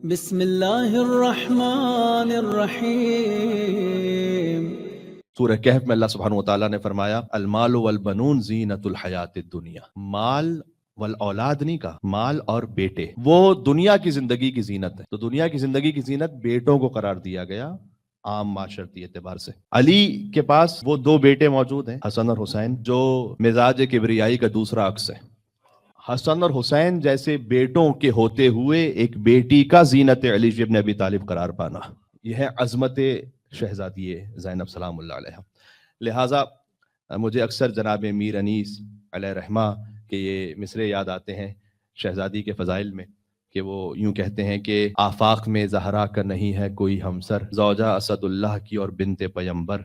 بسم اللہ الرحمن الرحیم۔ سورہ کہف میں اللہ سبحانہ وتعالیٰ نے فرمایا المال والبنون زینت الحیات الدنیا، مال والاولاد نہیں کہا، مال اور بیٹے وہ دنیا کی زندگی کی زینت ہے۔ تو دنیا کی زندگی کی زینت بیٹوں کو قرار دیا گیا عام معاشرتی اعتبار سے۔ علی کے پاس وہ دو بیٹے موجود ہیں، حسن اور حسین، جو مزاج کبریائی کا دوسرا عکس ہے۔ حسن اور حسین جیسے بیٹوں کے ہوتے ہوئے ایک بیٹی کا زینت علی ابن ابی طالب قرار پانا، یہ ہے عظمت شہزادی زینب سلام اللہ علیہ۔ لہٰذا مجھے اکثر جناب میر انیس علیہ رحمہ کے یہ مصرے یاد آتے ہیں شہزادی کے فضائل میں، کہ وہ یوں کہتے ہیں کہ آفاق میں زہرا کا نہیں ہے کوئی ہمسر، زوجہ اسد اللہ کی اور بنت پیمبر،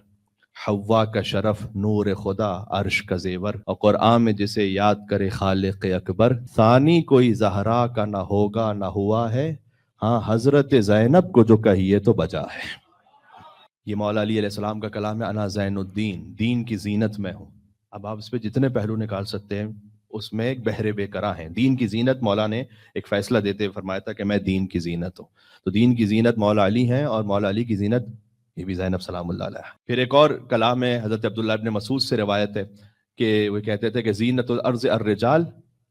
حوا کا شرف نور خدا عرش کا زیور، اور قرآن میں جسے یاد کرے خالق اکبر، ثانی کوئی زہرا کا نہ ہوگا نہ ہوا ہے، ہاں حضرت زینب کو جو کہیے تو بجا ہے۔ یہ مولا علی علیہ السلام کا کلام ہے، انا زین الدین، دین کی زینت میں ہوں۔ اب آپ اس پہ جتنے پہلو نکال سکتے ہیں، اس میں ایک بحر بے کرا ہیں۔ دین کی زینت، مولا نے ایک فیصلہ دیتے ہوئے فرمایا تھا کہ میں دین کی زینت ہوں، تو دین کی زینت مولا علی ہیں، اور مولا علی کی زینت یہ بھی زینب سلام اللہ علیہ۔ پھر ایک اور کلام ہے حضرت عبداللہ ابن مسعود سے روایت ہے کہ وہ کہتے تھے کہ زینت الارض الرجال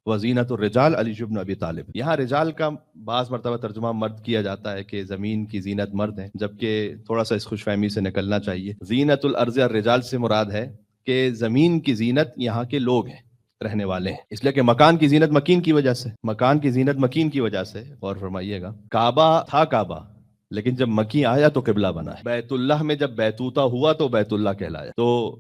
وزینت الرجال علی ابن ابی طالب۔ یہاں رجال کا بعض مرتبہ ترجمہ مرد کیا جاتا ہے کہ زمین کی زینت مرد ہے، جبکہ تھوڑا سا اس خوش فہمی سے نکلنا چاہیے۔ زینت الارض الرجال سے مراد ہے کہ زمین کی زینت یہاں کے لوگ ہیں، رہنے والے ہیں، اس لیے کہ مکان کی زینت مکین کی وجہ سے، مکان کی زینت مکین کی وجہ سے۔ غور فرمائیے گا، کعبہ تھا کعبہ، لیکن جب مکی آیا تو قبلہ بنا ہے۔ بیت اللہ میں جب بیتوتا ہوا تو بیت اللہ کہلایا۔ تو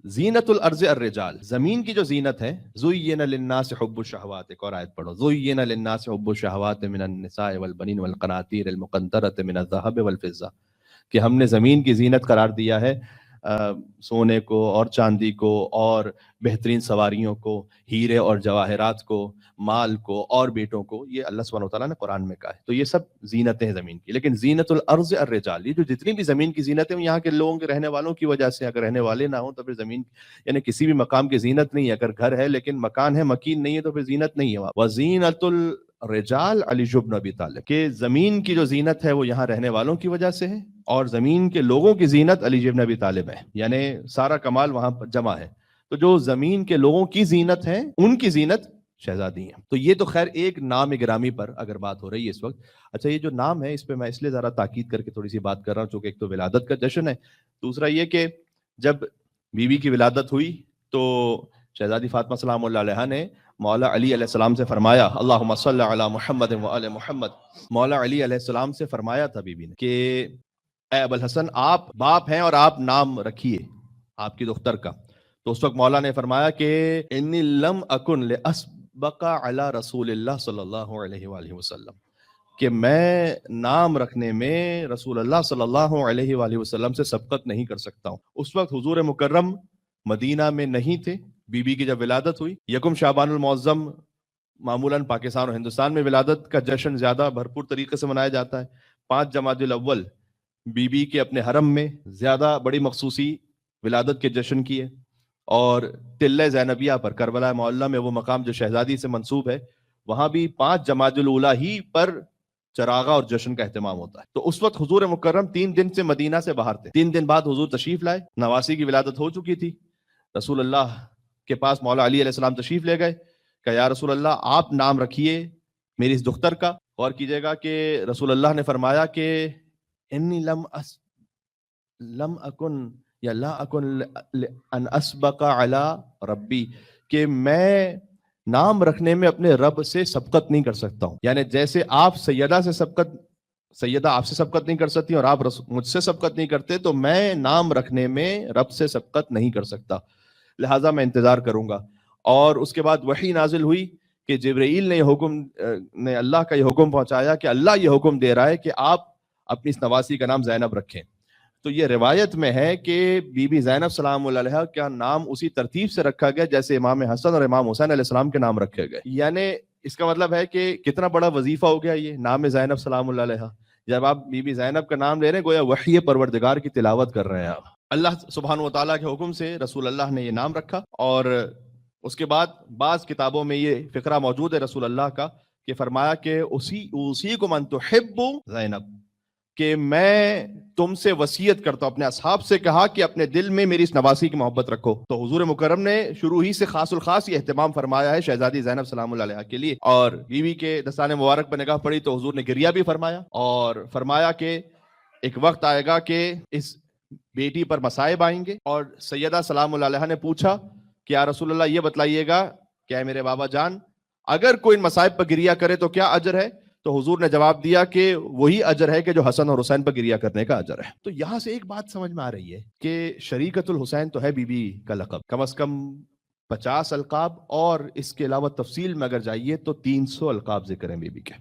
زینت الارض الرجال، زمین کی جو زینت ہے، زین للناس حب الشہوات، ایک اور آیت پڑھو، زین للناس حب الشہوات من النساء والبنین والقناطیر المقنطرۃ من الذهب والفضہ، کہ ہم نے زمین کی زینت قرار دیا ہے سونے کو اور چاندی کو اور بہترین سواریوں کو، ہیرے اور جواہرات کو، مال کو اور بیٹوں کو، یہ اللہ سبحانہ وتعالیٰ نے قرآن میں کہا ہے۔ تو یہ سب زینتیں ہیں زمین کی، لیکن زینت الارض الرجال، یہ جو جتنی بھی زمین کی زینتیں ہیں، یہاں کے لوگوں کے رہنے والوں کی وجہ سے، اگر رہنے والے نہ ہوں تو پھر زمین یعنی کسی بھی مقام کی زینت نہیں ہے۔ اگر گھر ہے لیکن مکان ہے مکین نہیں ہے تو پھر زینت نہیں ہے وہاں۔ وزینت الرجال علی ابن ابی طالب، کہ زمین کی جو زینت ہے وہ یہاں رہنے والوں کی وجہ سے ہے، اور زمین کے لوگوں کی زینت علی ابن ابی طالب ہے، یعنی سارا کمال وہاں جمع ہے۔ تو جو زمین کے لوگوں کی زینت ہے، ان کی زینت شہزادی ہیں۔ تو یہ تو خیر ایک نام گرامی پر اگر بات ہو رہی ہے اس وقت۔ اچھا، یہ جو نام ہے اس پہ میں اس لیے ذرا تاکید کر کے تھوڑی سی بات کر رہا ہوں، چونکہ ایک تو ولادت کا جشن ہے، دوسرا یہ کہ جب بیوی کی ولادت ہوئی تو شہزادی فاطمہ سلام اللہ علیہ نے مولا علی علیہ السلام سے فرمایا، اللہم صلی علی محمد و آل محمد، مولا علی علیہ السلام سے فرمایا تھا بیوی نے کہ اے ابوالحسن، آپ باپ ہیں اور آپ نام رکھیے آپ کی دختر کا۔ تو اس وقت مولا نے فرمایا کہ انی لم اکن لاسبق علی رسول اللہ صلی اللہ علیہ وآلہ وسلم، کہ میں نام رکھنے میں رسول اللہ صلی اللہ علیہ وآلہ وسلم سے سبقت نہیں کر سکتا ہوں۔ اس وقت حضور مکرم مدینہ میں نہیں تھے، بی بی کی جب ولادت ہوئی، یکم شعبان المعظم معمولاً پاکستان اور ہندوستان میں ولادت کا جشن زیادہ بھرپور طریقے سے منایا جاتا ہے۔ 5 جمادی الاول بی بی کے اپنے حرم میں زیادہ بڑی مخصوصی ولادت کے جشن کی ہے، اور تلہ زینبیہ پر کربلا معلیٰ میں وہ مقام جو شہزادی سے منسوب ہے، وہاں بھی 5 جمادی الاولیٰ ہی پر چراغا اور جشن کا اہتمام ہوتا ہے۔ تو اس وقت حضور مکرم 3 دن سے مدینہ سے باہر تھے۔ 3 دن بعد حضور تشریف لائے، نواسی کی ولادت ہو چکی تھی، رسول اللہ کے پاس مولا علی علیہ السلام تشریف لے گئے کہ یا رسول اللہ آپ نام رکھیے میری اس دختر کا۔ غور کیجئے گا کہ رسول اللہ نے فرمایا کہ انی لم اکن یا لا اکن ان اسبق علی ربی، کہ میں نام رکھنے میں اپنے رب سے سبقت نہیں کر سکتا ہوں۔ یعنی جیسے آپ سیدہ آپ سے سبقت نہیں کر سکتی اور آپ مجھ سے سبقت نہیں کرتے، تو میں نام رکھنے میں رب سے سبقت نہیں کر سکتا، لہٰذا میں انتظار کروں گا۔ اور اس کے بعد وحی نازل ہوئی کہ جبرائیل نے اللہ کا یہ حکم پہنچایا کہ اللہ یہ حکم دے رہا ہے کہ آپ اپنی اس نواسی کا نام زینب رکھیں۔ تو یہ روایت میں ہے کہ بی بی زینب سلام اللہ علیہ کا نام اسی ترتیب سے رکھا گیا جیسے امام حسن اور امام حسین علیہ السلام کے نام رکھے گئے۔ یعنی اس کا مطلب ہے کہ کتنا بڑا وظیفہ ہو گیا یہ نام زینب سلام اللہ علیہ۔ جب آپ بی بی زینب کا نام لے رہے ہیں، گویا وحی پروردگار کی تلاوت کر رہے ہیں آپ۔ اللہ سبحانہ وتعالیٰ کے حکم سے رسول اللہ نے یہ نام رکھا، اور اس کے بعد بعض کتابوں میں یہ فقرہ موجود ہے رسول اللہ کا کہ فرمایا کہ اسی کو من تحب زینب، کہ میں تم سے وصیت کرتا ہوں، اپنے اصحاب سے کہا کہ اپنے دل میں میری اس نواسی کی محبت رکھو. تو حضور مکرم نے شروع ہی سے خاص الخاص یہ اہتمام فرمایا ہے شہزادی زینب سلام اللہ علیہا کے لیے. اور بیوی کے دستان مبارک پر نگاہ پڑی تو حضور نے گریہ بھی فرمایا، اور فرمایا کہ ایک وقت آئے گا کہ اس بیٹی پر مصائب آئیں گے. اور سیدہ سلام اللہ علیہا نے پوچھا کہ یا رسول اللہ یہ بتلائیے گا کہ اے میرے بابا جان، اگر کوئی ان مصائب پر گریہ کرے تو کیا اجر ہے؟ تو حضور نے جواب دیا کہ وہی اجر ہے کہ جو حسن اور حسین پر گریہ کرنے کا اجر ہے. تو یہاں سے ایک بات سمجھ میں آ رہی ہے کہ شریکت الحسین تو ہے بی بی کا لقب، کم از کم 50 القاب، اور اس کے علاوہ تفصیل میں اگر جائیے تو 300 القاب ذکر ہیں بی بی کے.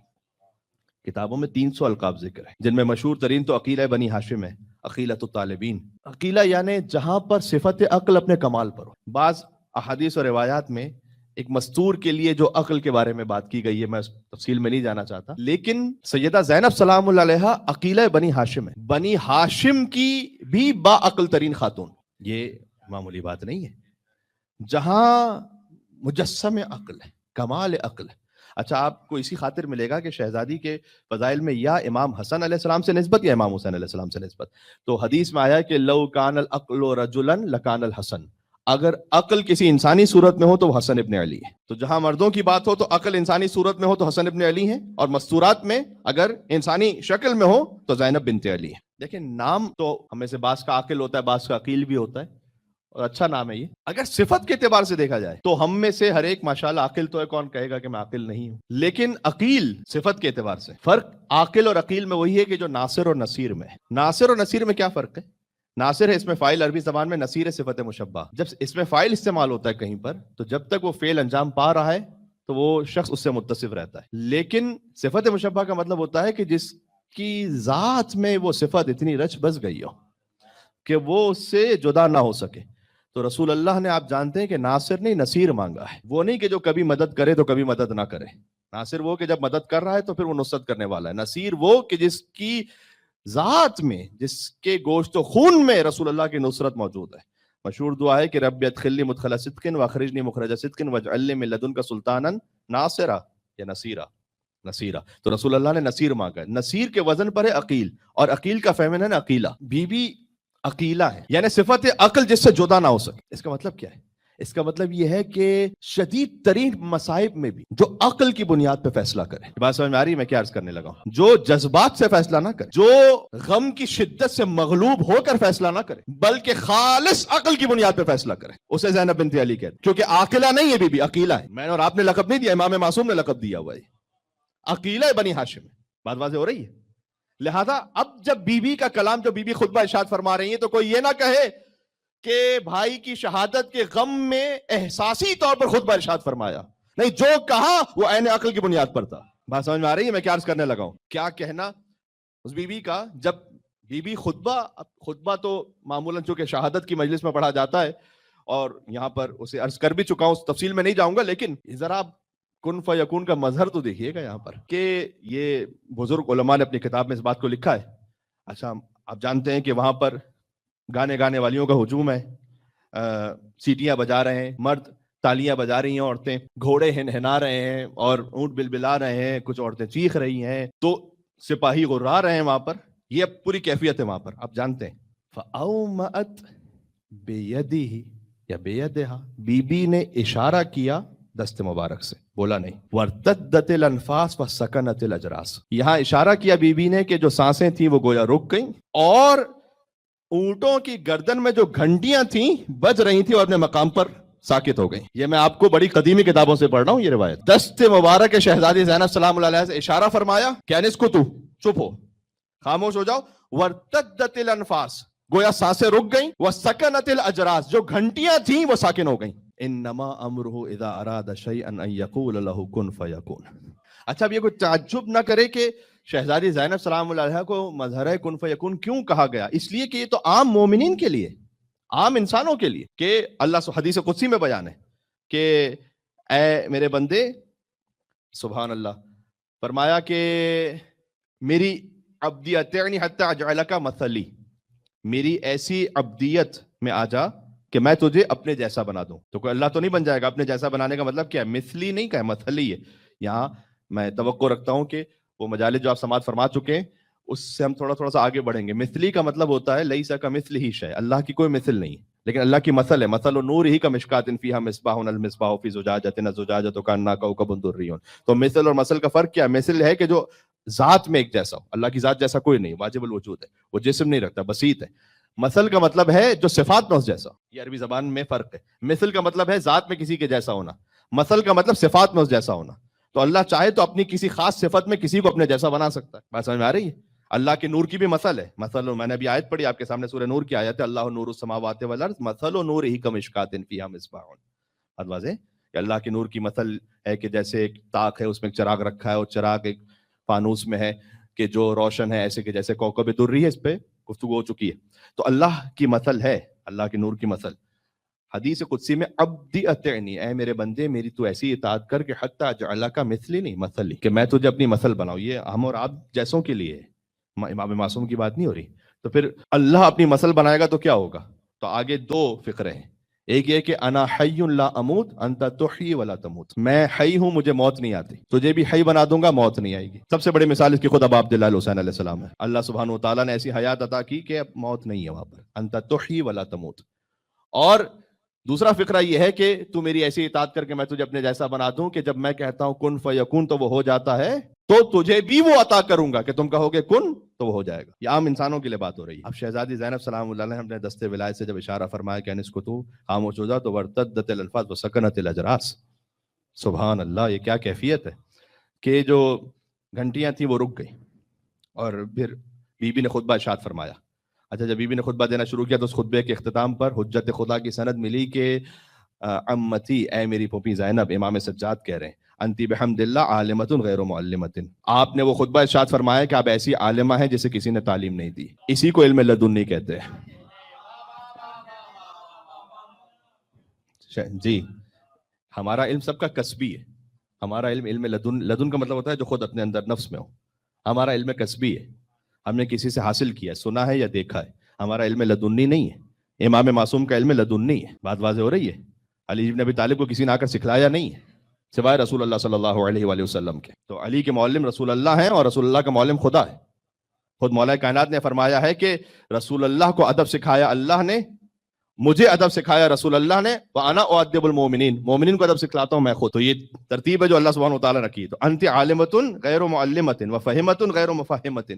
کتابوں میں 300 القاب ذکر ہیں، جن میں مشہور ترین تو عقیلہ بنی ہاشم ہے، عقیلۃ الطالبین. عقیلہ یعنی جہاں پر صفت عقل اپنے کمال پر ہو. بعض احادیث اور روایات میں ایک مستور کے لیے جو عقل کے بارے میں بات کی گئی ہے، میں اس تفصیل میں نہیں جانا چاہتا، لیکن سیدہ زینب سلام اللہ علیہا عقیلہ بنی ہاشم ہے، بنی ہاشم کی بھی با عقل ترین خاتون. یہ معمولی بات نہیں ہے، جہاں مجسم عقل ہے، کمال عقل ہے. اچھا، آپ کو اسی خاطر ملے گا کہ شہزادی کے فضائل میں یا امام حسن علیہ السلام سے نسبت یا امام حسین علیہ السلام سے نسبت. تو حدیث میں آیا کہ لو کان العقل رجلا لکان الحسن، اگر عقل کسی انسانی صورت میں ہو تو وہ حسن ابن علی ہے. تو جہاں مردوں کی بات ہو تو عقل انسانی صورت میں ہو تو حسن ابن علی ہے، اور مستورات میں اگر انسانی شکل میں ہو تو زینب بنت علی ہے. دیکھیں، نام تو ہمیں سے بعض کا عاقل ہوتا ہے، بعض کا عقیل بھی ہوتا ہے، اور اچھا نام ہے یہ. اگر صفت کے اعتبار سے دیکھا جائے تو ہم میں سے ہر ایک ماشاءاللہ عاقل تو ہے، کون کہے گا کہ میں عاقل نہیں ہوں، لیکن عقیل صفت کے اعتبار سے. فرق عاقل اور عقیل میں وہی ہے کہ جو ناصر اور نصیر میں ہے. ناصر اور نصیر میں کیا فرق ہے؟ ناصر ہے اس میں فاعل عربی زبان میں، نصیر ہے صفت مشبہ. جب اس میں فاعل استعمال ہوتا ہے کہیں پر تو جب تک وہ فعل انجام پا رہا ہے تو وہ شخص اس سے متصف رہتا ہے. لیکن صفت مشبہ کا مطلب ہوتا ہے کہ جس کی ذات میں وہ صفت اتنی رچ بس گئی ہو کہ وہ اس سے جدا نہ ہو سکے. تو رسول اللہ نے، آپ جانتے ہیں کہ ناصر نہیں نصیر مانگا ہے. وہ نہیں کہ جو کبھی مدد کرے تو کبھی مدد نہ کرے. ناصر وہ کہ جب مدد کر رہا ہے تو پھر وہ نصرت کرنے والا ہے. نصیر وہ کہ جس کی ذات میں، جس کے گوشت و خون میں رسول اللہ کی نصرت موجود ہے. مشہور دعا ہے کہ رب ادخلنی مدخل صدق واخرجنی مخرج صدق واجعل لي من لدنک سلطانا ناصرا یا نصیرا. تو رسول اللہ نے نصیر مانگا ہے. نصیر کے وزن پر ہے عقیل، اور عقیل کا فیمن ہے عقیلہ. بی بی عقیلہ ہے، یعنی صفت عقل جس سے جدا نہ ہو سکے. اس کا مطلب کیا ہے؟ اس کا مطلب یہ ہے کہ شدید ترین مصائب میں بھی جو عقل کی بنیاد پہ فیصلہ کرے. بات سمجھ میں آ رہی ہے میں کیا عرض کرنے لگا ہوں؟ جو جذبات سے فیصلہ نہ کرے، جو غم کی شدت سے مغلوب ہو کر فیصلہ نہ کرے، بلکہ خالص عقل کی بنیاد پہ فیصلہ کرے، اسے زینب بنت علی کہتے ہیں. کیونکہ عاقلہ نہیں ہے بی بی، عقیلہ ہے. میں نے اور آپ نے لقب نہیں دیا، امام معصوم نے لقب دیا ہوا ہے، عقیلہ بنی ہاشم. بات واضح ہو رہی ہے؟ لہذا اب جب بی بی کا کلام، جو بی بی خطبہ ارشاد فرما رہی ہیں، تو کوئی یہ نہ کہے کہ بھائی کی شہادت کے غم میں احساسی طور پر خطبہ ارشاد فرمایا. نہیں، جو کہا وہ عین عقل کی بنیاد پر تھا. بات سمجھ میں آ رہی ہے میں کیا عرض کرنے لگا ہوں؟ کیا کہنا اس بی بی کا. جب بی بی خطبہ تو معمولاً چونکہ شہادت کی مجلس میں پڑھا جاتا ہے، اور یہاں پر اسے عرض کر بھی چکا ہوں، اس تفصیل میں نہیں جاؤں گا، لیکن ذرا کن فیکون کا مظہر تو دیکھیے گا یہاں پر کہ یہ بزرگ علماء نے اپنی کتاب میں اس بات کو لکھا ہے. اچھا، آپ جانتے ہیں کہ وہاں پر گانے والیوں کا ہجوم ہے، سیٹیاں بجا رہے ہیں مرد، تالیاں بجا رہی ہیں عورتیں، گھوڑے ہنہنا رہے ہیں اور اونٹ بلبلا رہے ہیں، کچھ عورتیں چیخ رہی ہیں، تو سپاہی غرا رہے ہیں وہاں پر. یہ پوری کیفیت ہے وہاں پر، آپ جانتے ہیں. فَأَوْمَأَتْ بِيَدِهِ یا بِيَدِهَا، بی بی نے اشارہ کیا دست مبارک سے، بولا نہیں. وَارْتَدَّتِ الْأَنْفَاسُ وَسَكَنَتِ الْأَجْرَاسُ، یہاں اشارہ کیا بی بی نے کہ جو سانسیں تھیں وہ گویا رک گئیں، اور اونٹوں کی گردن میں جو گھنٹیاں تھیں بج رہی تھیں اور اپنے مقام پر ساکت ہو گئیں. یہ میں آپ کو بڑی قدیمی کتابوں سے پڑھ رہا ہوں یہ روایت. دست مبارک شہزادی زینب سلام اللہ علیہ سے اشارہ فرمایا کہ انس کو تو چپ ہو، خاموش ہو جاؤ. وَارْتَدَّتِ الْأَنْفَاسُ، گویا سانسیں رک گئیں. وَسَكَنَتِ الْأَجْرَاسُ، جو گھنٹیاں تھیں وہ ساکن ہو گئیں. انما امرہ اذا اراد شیئا ان یقول له کن فیکون. اچھا، اب یہ کوئی تعجب نہ کرے کہ شہزادی زینب سلام اللہ علیہ کو مظہر کن فیکون کیوں کہا گیا. اس لیے کہ یہ تو عام مومنین کے لیے، عام انسانوں کے لیے، کہ اللہ حدیث قدسی میں بیان ہے کہ اے میرے بندے، سبحان اللہ، فرمایا کہ میری عبدیت حتی اجعلک مثلی، میری ایسی عبدیت میں آ جا کہ میں تجھے اپنے جیسا بنا دوں. تو کوئی اللہ تو نہیں بن جائے گا. اپنے جیسا بنانے کا مطلب کیا ہے؟ مثلی نہیں کہا، مثلی ہے. یہاں میں توقع رکھتا ہوں کہ وہ مجالس جو آپ سماعت فرما چکے ہیں اس سے ہم تھوڑا سا آگے بڑھیں گے. مثلی کا مطلب ہوتا ہے لیسا کمثلہ شیء، اللہ کی کوئی مثل نہیں، لیکن اللہ کی مثل ہے. مثل نورہ کمشکاۃ فیہا مصباح المصباح فی زجاجۃ الزجاجۃ کأنہا کوکب درری. تو مثل اور مثل کا فرق کیا ہے؟ مثل ہے کہ جو ذات میں ایک جیسا ہو، اللہ کی ذات جیسا کوئی نہیں، واجب الوجود ہے، وہ جسم نہیں رکھتا، بسیط ہے. مثل کا مطلب ہے جو صفات میں اس جیسا. یہ عربی زبان میں فرق ہے. مثل کا مطلب ہے ذات میں کسی کے جیسا ہونا، مثل کا مطلب صفات میں اس جیسا ہونا. تو اللہ چاہے تو اپنی کسی خاص صفت میں کسی کو اپنے جیسا بنا سکتا ہے. بات سمجھ میں آ رہی ہے؟ اللہ کے نور کی بھی مثل ہے. مثل، میں نے ابھی آیت پڑھی آپ کے سامنے، سورہ نور کی آیت ہے، اللہ نور السماوات والارض مثل نورہ کمشکاۃ فیہا مصباح. بات واضح کہ اللہ کے نور کی مثل ہے کہ جیسے ایک طاق ہے، اس میں ایک چراغ رکھا ہے، اور چراغ ایک فانوس میں ہے کہ جو روشن ہے، ایسے کہ جیسے کوکب درری ہے. اس پہ گفتگو ہو چکی ہے. تو اللہ کی مثل ہے، اللہ کے نور کی مثل. حدیث قدسی میں عبدی اطعنی، اے میرے بندے میری تو ایسی اطاعت کر کہ حتی اجعلک مثلی، نہیں مثلی، کہ میں تجھے اپنی مثل بناؤں. یہ ہم اور آپ جیسوں کے لیے ہے، امام معصوم کی بات نہیں ہو رہی. تو پھر اللہ اپنی مثل بنائے گا تو کیا ہوگا؟ تو آگے دو فقرے ہیں. ایک یہ کہ انا حی لا اموت انت تحیی ولا تموت، میں حی ہوں، مجھے موت نہیں آتی، تجھے بھی حی بنا دوں گا، موت نہیں آئے گی. سب سے بڑی مثال اس کی خود ابا عبداللہ الحسین علیہ السلام ہے. اللہ سبحانہ وتعالیٰ نے ایسی حیات عطا کی کہ اب موت نہیں ہے وہاں پر. انت تحیی ولا تموت. اور دوسرا فقرہ یہ ہے کہ تو میری ایسی اطاعت کر کے میں تجھے اپنے جیسا بنا دوں کہ جب میں کہتا ہوں کن فیکون تو وہ ہو جاتا ہے، تو تجھے بھی وہ عطا کروں گا کہ تم کہو گے کن تو وہ ہو جائے گا. یہ عام انسانوں کے لیے بات ہو رہی ہے. اب شہزادی زینب سلام اللہ علیہ نے دستے ولایت سے جب اشارہ فرمایا کہ انس کو تو خاموش ہو جا، تو ورتدت الالفاظ وسکنت الاجراس. سبحان اللہ، یہ کیا کیفیت ہے کہ جو گھنٹیاں تھیں وہ رک گئی. اور پھر بی بی نے خطبہ ارشاد فرمایا. اچھا، جب بی بی نے خطبہ دینا شروع کیا تو اس خطبے کے اختتام پر حجت خدا کی سند ملی کہ امتی، اے میری پھوپھی زینب، امام سجاد کہہ رہے ہیں، انتی بحمد اللہ عالمۃ غیر معلمۃ. آپ نے وہ خطبہ ارشاد فرمایا کہ آپ ایسی عالمہ ہیں جسے کسی نے تعلیم نہیں دی. اسی کو علم لدنی کہتے ہیں. جی، ہمارا علم سب کا کسبی ہے. ہمارا علم لدن کا مطلب ہوتا ہے جو خود اپنے اندر نفس میں ہو. ہمارا علم کسبی ہے، ہم نے کسی سے حاصل کیا، سنا ہے یا دیکھا ہے. ہمارا علم لدنی نہیں ہے. امام معصوم کا علم لدنی ہے. بات واضح ہو رہی ہے؟ علی بن ابی طالب کو کسی نے آ کر سکھلایا نہیں ہے سوائے رسول اللہ صلی اللہ علیہ وآلہ وسلم کے. تو علی کے معلم رسول اللہ ہیں اور رسول اللہ کا معلم خدا ہے. خود مولا کائنات نے فرمایا ہے کہ رسول اللہ کو ادب سکھایا اللہ نے، مجھے ادب سکھایا رسول اللہ نے، وَأَنَا أُؤَدِّبُ الْمُؤْمِنِينَ، مومنین کو ادب سکھلاتا ہوں میں خود. تو یہ ترتیب ہے جو اللہ سبحانہ وتعالیٰ نے رکھی. تو انت عالمۃ غیر معلمۃ وفہمۃ غیر مفہمۃ،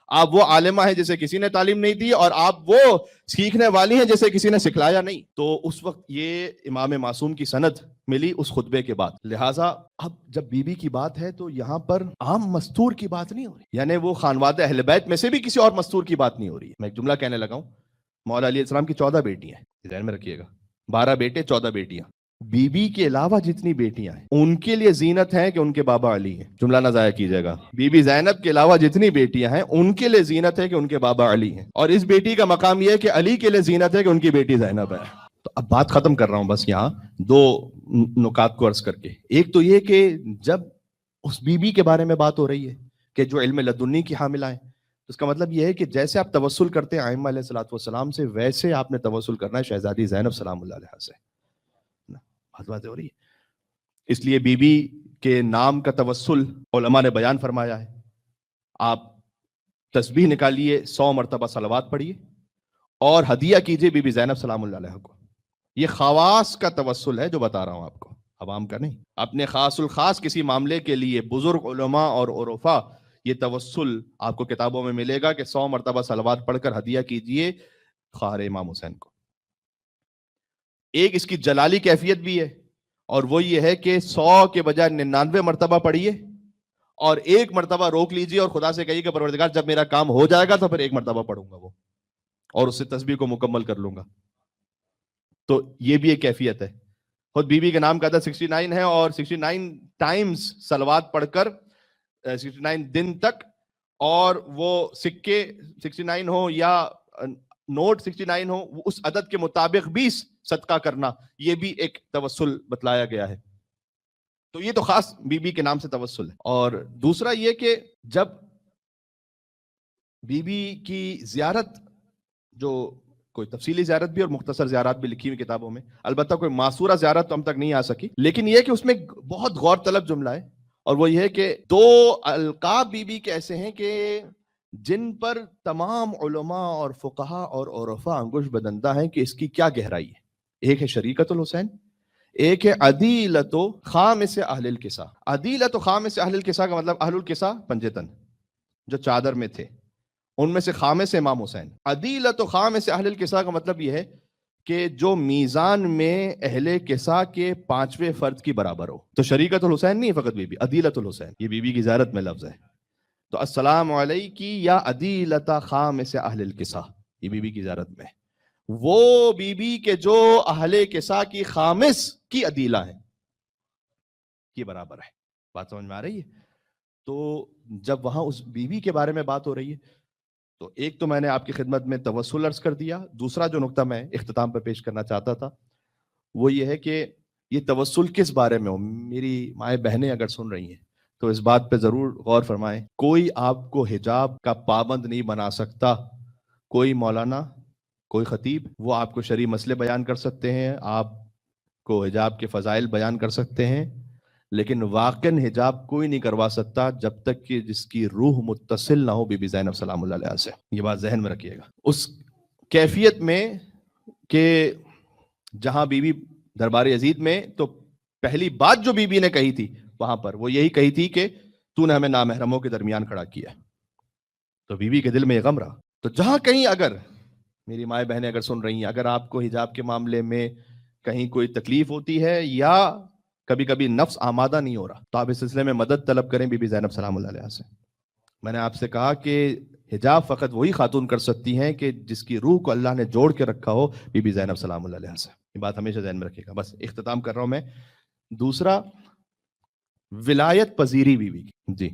آپ وہ عالمہ ہیں جسے کسی نے تعلیم نہیں دی، اور آپ وہ سیکھنے والی ہیں جسے کسی نے سکھلایا نہیں. تو اس وقت یہ امام معصوم کی سند ملی اس خطبے کے بعد. لہٰذا اب جب بی بی کی بات ہے تو یہاں پر عام مستور کی بات نہیں ہو رہی، یعنی وہ خانواد اہل بیت میں سے بھی کسی اور مستور کی بات نہیں ہو رہی ہے. میں ایک جملہ کہنے لگا ہوں، مولا علیہ السلام کی 14 بیٹیاں ہیں، ذہن میں رکھیے گا، 12 بیٹے 14 بیٹیاں. بی بی کے علاوہ جتنی بیٹیاں ہیں ان کے لیے زینت ہے کہ ان کے بابا علی ہیں. جملہ نہ ضائع کیجیے گا. بی بی زینب کے علاوہ جتنی بیٹیاں ہیں ان کے لیے زینت ہے کہ ان کے بابا علی ہیں، اور اس بیٹی کا مقام یہ ہے کہ علی کے لیے زینت ہے کہ ان کی بیٹی زینب ہے. تو اب بات ختم کر رہا ہوں بس یہاں دو نکات کو عرض کر کے. ایک تو یہ کہ جب اس بی بی کے بارے میں بات ہو رہی ہے کہ جو علم لدنی کی حاملہ ہیں، اس کا مطلب یہ ہے کہ جیسے آپ توسل کرتے ہیں ائمہ علیہ الصلوۃ والسلام سے، ویسے آپ نے توسل کرنا ہے شہزادی زینب سلام اللہ علیہا سے. بات ہو رہی ہے. اس لیے بی بی کے نام کا توسل علماء نے بیان فرمایا ہے. آپ تسبیح نکالیے، 100 مرتبہ صلوات پڑھیے اور ہدیہ کیجیے بی بی زینب سلام اللہ علیہا کو. یہ خواص کا توسل ہے جو بتا رہا ہوں آپ کو، عوام کا نہیں. اپنے خاص الخاص کسی معاملے کے لیے بزرگ علماء اور عرفاء، یہ توسل آپ کو کتابوں میں ملے گا کہ 100 مرتبہ صلوات پڑھ کر ہدیہ کیجیے خواہر امام حسین کو. ایک اس کی جلالی کیفیت بھی ہے، اور وہ یہ ہے کہ 100 کے بجائے 99 مرتبہ پڑھیے اور 1 مرتبہ روک لیجیے اور خدا سے کہیے کہ پروردگار جب میرا کام ہو جائے گا تو پھر 1 مرتبہ پڑھوں گا وہ، اور اس سے تسبیح کو مکمل کر لوں گا. تو یہ بھی ایک کیفیت ہے. خود بی بی کے نام کا عدد 69 ہے، اور 69 ٹائمز صلوات پڑھ کر 69 دن تک، اور وہ سکے 69 ہو یا نوٹ 69 ہو، اس عدد کے مطابق بھی صدقہ کرنا، یہ بھی ایک توسل بتلایا گیا ہے. تو یہ تو خاص بی بی کے نام سے توسل ہے. اور دوسرا یہ کہ جب بی بی کی زیارت، جو کوئی تفصیلی زیارت بھی اور مختصر زیارات بھی لکھی ہوئی کتابوں میں، البتہ کوئی معصورہ زیارت تو ہم تک نہیں آ سکی، لیکن یہ کہ اس میں بہت غور طلب جملہ ہے اور وہ یہ ہے کہ دو القاب بی بی کے ایسے ہیں کہ جن پر تمام علماء اور فقہا اور عرفاء انگشت بدندہ ہیں کہ اس کی کیا گہرائی ہے. ایک ہے شریکت الحسین، ایک ہے عدیلت و خامس اہل الکسا. عدیلت و خامس اہل الکسا کا مطلب اہل الکسا پنجتن جو چادر میں تھے، ان میں سے خامس امام حسین. عدیلت و خامس اہل الکسا کا مطلب یہ ہے کہ جو میزان میں اہل کسا کے پانچویں فرد کی برابر ہو. تو شریکت الحسین نہیں فقط بی بی، عدیلت الحسین یہ بی بی کی زیارت میں لفظ ہے. تو السلام علیکی یا عدیلت خامس اہل الکسا، یہ بی بی کی زیارت میں وہ بی بی کے جو اہل کسا کی خامس کی عدیلہ ہیں کی برابر ہے. بات سمجھ میں آ رہی ہے؟ تو جب وہاں اس بی بی کے بارے میں بات ہو رہی ہے تو ایک تو میں نے آپ کی خدمت میں توسل عرض کر دیا. دوسرا جو نقطہ میں اختتام پہ پیش کرنا چاہتا تھا وہ یہ ہے کہ یہ توسل کس بارے میں ہو. میری مائیں بہنیں اگر سن رہی ہیں تو اس بات پہ ضرور غور فرمائیں. کوئی آپ کو حجاب کا پابند نہیں بنا سکتا. کوئی مولانا، کوئی خطیب، وہ آپ کو شرعی مسئلے بیان کر سکتے ہیں، آپ کو حجاب کے فضائل بیان کر سکتے ہیں، لیکن واقعاً حجاب کوئی نہیں کروا سکتا جب تک کہ جس کی روح متصل نہ ہو بی بی زینب سلام اللہ علیہا سے. یہ بات ذہن میں رکھیے گا. اس کیفیت میں کہ جہاں بی بی دربار یزید میں تو پہلی بات جو بی بی نے کہی تھی وہاں پر وہ یہی کہی تھی کہ تو نے ہمیں نامحرموں کے درمیان کھڑا کیا. تو بی بی کے دل میں یہ غم رہا. تو جہاں کہیں اگر میری مائیں بہنیں اگر سن رہی ہیں، اگر آپ کو حجاب کے معاملے میں کہیں کوئی تکلیف ہوتی ہے یا کبھی کبھی نفس آمادہ نہیں ہو رہا تو آپ اس سلسلے میں مدد طلب کریں بی بی زینب سلام اللہ علیہا سے. میں نے آپ سے کہا کہ حجاب فقط وہی خاتون کر سکتی ہیں کہ جس کی روح کو اللہ نے جوڑ کے رکھا ہو بی بی زینب سلام اللہ علیہا سے. یہ بات ہمیشہ ذہن میں رکھے گا. بس اختتام کر رہا ہوں میں. دوسرا، ولایت پذیری بی بی کی. جی،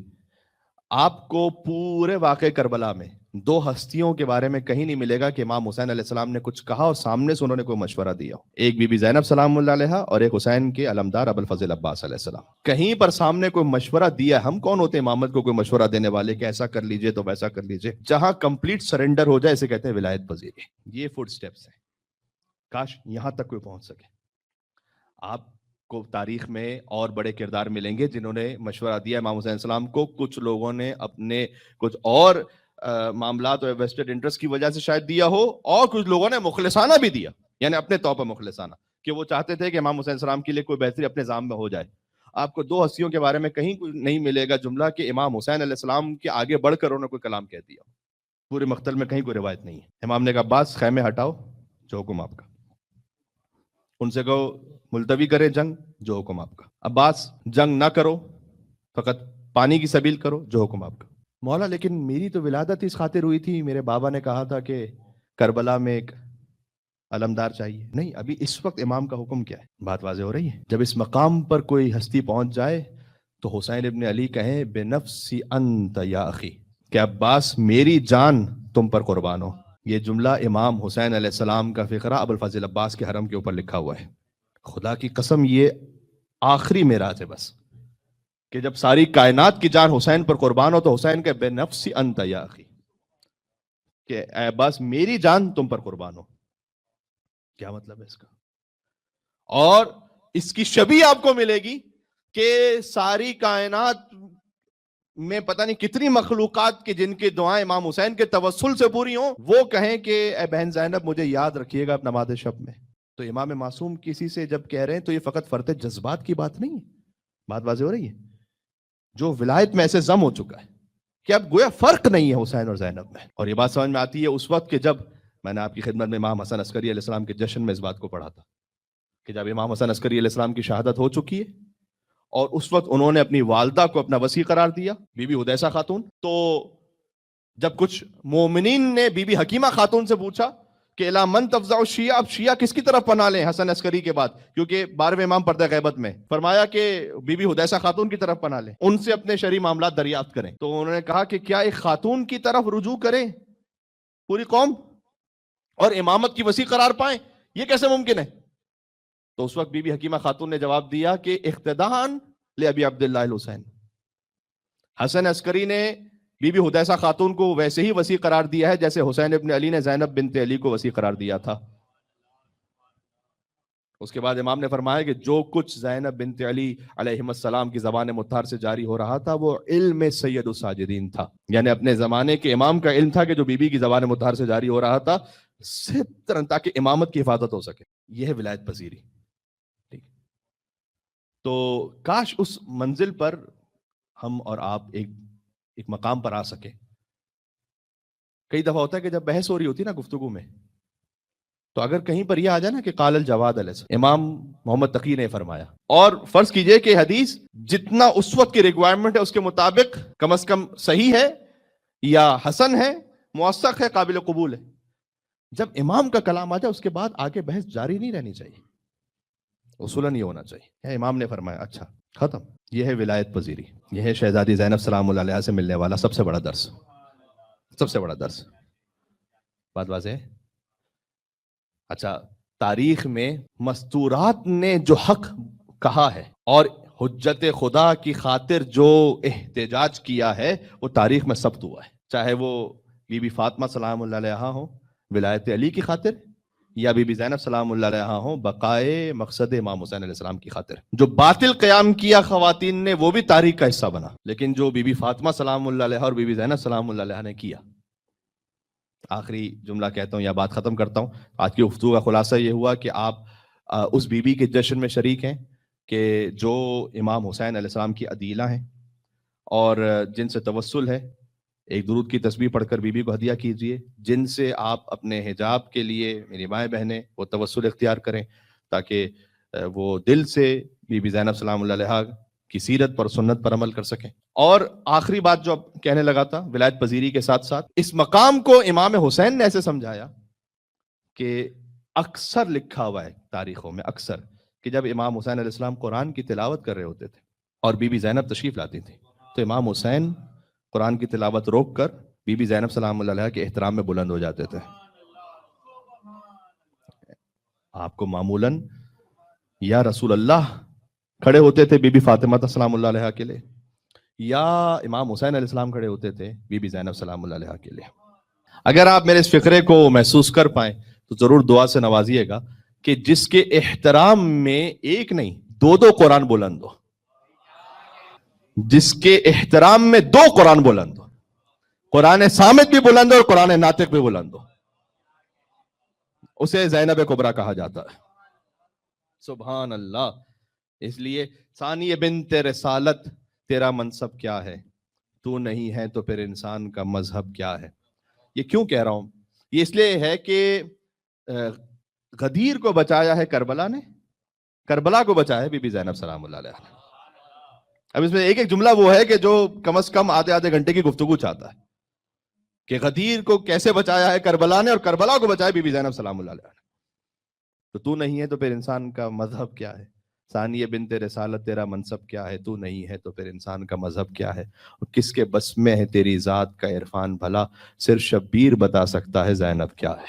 آپ کو پورے واقع کربلا میں دو ہستیوں کے بارے میں کہیں نہیں ملے گا کہ امام حسین علیہ السلام نے کچھ کہا اور سامنے سے انہوں نے کوئی مشورہ دیا ہو. ایک بی بی زینب سلام اللہ علیہا اور ایک حسین کے علمدار ابو الفضل عباس علیہ السلام. کہیں پر سامنے کوئی مشورہ دیا. ہم کون ہوتے ہیں امامت کو کوئی مشورہ دینے والے کہ ایسا کر لیجئے تو ویسا کر لیجئے. جہاں کمپلیٹ سرنڈر ہو جائے اسے کہتے ہیں ولایت پذیری. یہ فٹ سٹیپس ہیں. کاش یہاں تک کوئی پہنچ سکے. آپ کو تاریخ میں اور بڑے کردار ملیں گے جنہوں نے مشورہ دیا امام حسین السلام کو. کچھ لوگوں نے اپنے کچھ اور معاملات اور ویسٹڈ انٹرسٹ کی وجہ سے شاید دیا ہو، اور کچھ لوگوں نے مخلصانہ بھی دیا، یعنی اپنے طور پر مخلصانہ، کہ وہ چاہتے تھے کہ امام حسین السلام کے لیے کوئی بہتری اپنے ذام میں ہو جائے. آپ کو دو ہستیوں کے بارے میں کہیں نہیں ملے گا جملہ کہ امام حسین علیہ السلام کے آگے بڑھ کر انہوں نے کوئی کلام کہہ دیا. پورے مقتل میں کہیں کوئی روایت نہیں ہے. امام نے کہا عباس خیمے ہٹاؤ، جو حکم آپ کا. ان سے کہو ملتوی کرے جنگ، جو حکم آپ کا. عباس جنگ نہ کرو، فقط پانی کی سبیل کرو، جو حکم آپ کا. مولا لیکن میری تو ولادت اس خاطر ہوئی تھی، میرے بابا نے کہا تھا کہ کربلا میں ایک علمدار چاہیے. نہیں، ابھی اس وقت امام کا حکم کیا ہے؟ بات واضح ہو رہی ہے. جب اس مقام پر کوئی ہستی پہنچ جائے تو حسین ابن علی کہیں بنفسی انت یا اخی، کہ عباس میری جان تم پر قربان ہو. یہ جملہ امام حسین علیہ السلام کا فقرہ ابو الفضل عباس کے حرم کے اوپر لکھا ہوا ہے. خدا کی قسم یہ آخری معراج ہے بس، کہ جب ساری کائنات کی جان حسین پر قربان ہو تو حسین کہ بے نفسی انت یا اخی، کہ اے عباس میری جان تم پر قربان ہو. کیا مطلب ہے اس کا؟ اور اس کی شبیہ آپ کو ملے گی کہ ساری کائنات میں پتہ نہیں کتنی مخلوقات کے جن کی دعائیں امام حسین کے توسل سے پوری ہوں، وہ کہیں کہ اے بہن زینب مجھے یاد رکھیے گا نماز شب میں. تو امام معصوم کسی سے جب کہہ رہے ہیں تو یہ فقط فرط جذبات کی بات نہیں ہے. بات واضح ہو رہی ہے؟ جو ولایت میں ایسے ضم ہو چکا ہے کہ اب گویا فرق نہیں ہے حسین اور زینب میں. اور یہ بات سمجھ میں آتی ہے اس وقت کہ جب میں نے آپ کی خدمت میں امام حسن عسکری علیہ السلام کے جشن میں اس بات کو پڑھا تھا کہ جب امام حسن عسکری علیہ السلام کی شہادت ہو چکی ہے اور اس وقت انہوں نے اپنی والدہ کو اپنا وصی قرار دیا، بی بی حدیثہ خاتون. تو جب کچھ مومنین نے بی بی حکیمہ خاتون سے پوچھا کہ الا من تفزع الشیعہ، اب شیعہ کس کی طرف پناہ لیں حسن عسکری کے بعد، کیونکہ 12ویں امام پردہ غیبت میں فرمایا کہ بی بی حدیثہ خاتون کی طرف پناہ لیں، ان سے اپنے شرعی معاملات دریافت کریں. تو انہوں نے کہا کہ کیا ایک خاتون کی طرف رجوع کریں پوری قوم اور امامت کی وسیع قرار پائیں؟ یہ کیسے ممکن ہے؟ تو اس وقت بی بی حکیمہ خاتون نے جواب دیا کہ اقتداءً لابی عبداللہ الحسین، حسن عسکری نے بی بی حدیثہ خاتون کو ویسے ہی وسیع قرار دیا ہے جیسے حسین ابن علی نے زینب بنت علی کو وسیع قرار دیا تھا. اس کے بعد امام نے فرمایا کہ جو کچھ زینب بنت علی علیہ السلام کی زبان مطہر سے جاری ہو رہا تھا وہ علم سید الساجدین تھا، یعنی اپنے زمانے کے امام کا علم تھا کہ جو بی بی کی زبان مطہر سے جاری ہو رہا تھا صرف تاکہ امامت کی حفاظت ہو سکے. یہ ہے ولایت پذیری. ٹھیک، تو کاش اس منزل پر ہم اور آپ ایک مقام پر آ سکے. کئی دفعہ ہوتا ہے کہ جب بحث ہو رہی ہوتی ہے نا گفتگو میں، تو اگر کہیں پر یہ آ جائے نا کہ قال الجواد علیہ السلام، امام محمد تقی نے فرمایا، اور فرض کیجئے کہ حدیث جتنا اس وقت کی ریکوائرمنٹ ہے اس کے مطابق کم از کم صحیح ہے یا حسن ہے، موثق ہے، قابل قبول ہے، جب امام کا کلام آ جائے اس کے بعد آگے بحث جاری نہیں رہنی چاہیے، اصولاً یہ ہونا چاہیے. امام نے فرمایا اچھا ختم. یہ ہے ولایت پذیری. یہ ہے شہزادی زینب سلام اللہ علیہا سے ملنے والا سب سے بڑا درس. سب سے بڑا درس. بات واضح ہے؟ اچھا، تاریخ میں مستورات نے جو حق کہا ہے اور حجت خدا کی خاطر جو احتجاج کیا ہے وہ تاریخ میں ثبت ہوا ہے، چاہے وہ بی بی فاطمہ سلام اللہ علیہا ہوں ولایت علی کی خاطر، یا بی بی زینب سلام اللہ علیہا ہوں بقائے مقصد امام حسین علیہ السلام کی خاطر. جو باطل قیام کیا خواتین نے وہ بھی تاریخ کا حصہ بنا، لیکن جو بی بی فاطمہ سلام اللہ علیہا اور بی بی زینب سلام اللہ علیہا نے کیا. آخری جملہ کہتا ہوں یا بات ختم کرتا ہوں. آج کی گفتگو کا خلاصہ یہ ہوا کہ آپ اس بی بی کے جشن میں شریک ہیں کہ جو امام حسین علیہ السلام کی عدیلہ ہیں اور جن سے توسل ہے. ایک درود کی تسبیح پڑھ کر بی بی کو ہدیہ کیجئے، جن سے آپ اپنے حجاب کے لیے میری مائیں بہنیں وہ توسل اختیار کریں تاکہ وہ دل سے بی بی زینب سلام اللہ علیہا کی سیرت پر سنت پر عمل کر سکیں. اور آخری بات جو کہنے لگا تھا ولایت پذیری کے ساتھ ساتھ اس مقام کو امام حسین نے ایسے سمجھایا کہ اکثر لکھا ہوا ہے تاریخوں میں اکثر کہ جب امام حسین علیہ السلام قرآن کی تلاوت کر رہے ہوتے تھے اور بی بی زینب تشریف لاتی تھی تو امام حسین قرآن کی تلاوت روک کر بی بی زینب سلام اللہ علیہا کے احترام میں بلند ہو جاتے تھے. آپ کو معمولاً یا رسول اللہ کھڑے ہوتے تھے بی بی فاطمہ سلام اللہ علیہا کے لیے، یا امام حسین علیہ السلام کھڑے ہوتے تھے بی بی زینب سلام اللہ علیہا کے لیے. اگر آپ میرے اس فقرے کو محسوس کر پائیں تو ضرور دعا سے نوازیے گا کہ جس کے احترام میں ایک نہیں دو قرآن بلند ہو، جس کے احترام میں 2 قرآن بلند ہو، قرآن صامت بھی بلند ہو اور قرآن ناطق بھی بلند ہو، اسے زینب کبریٰ کہا جاتا ہے. سبحان اللہ. اس لیے ثانی بنت رسالت تیرا منصب کیا ہے، تو نہیں ہے تو پھر انسان کا مذہب کیا ہے. یہ کیوں کہہ رہا ہوں؟ یہ اس لیے ہے کہ غدیر کو بچایا ہے کربلا نے، کربلا کو بچایا ہے بی بی زینب سلام اللہ علیہا نے. اب اس میں ایک جملہ وہ ہے کہ جو کم از کم آدھے گھنٹے کی گفتگو چاہتا ہے کہ غدیر کو کیسے بچایا ہے کربلا نے اور کربلا کو بچایا بی بی زینب سلام اللہ علیہا نے. تو نہیں ہے تو پھر انسان کا مذہب کیا ہے. ثانیہ بنت رسالت تیرا منصب کیا ہے، تو نہیں ہے تو پھر انسان کا مذہب کیا ہے. اور کس کے بس میں ہے تیری ذات کا عرفان، بھلا صرف شبیر بتا سکتا ہے زینب کیا ہے.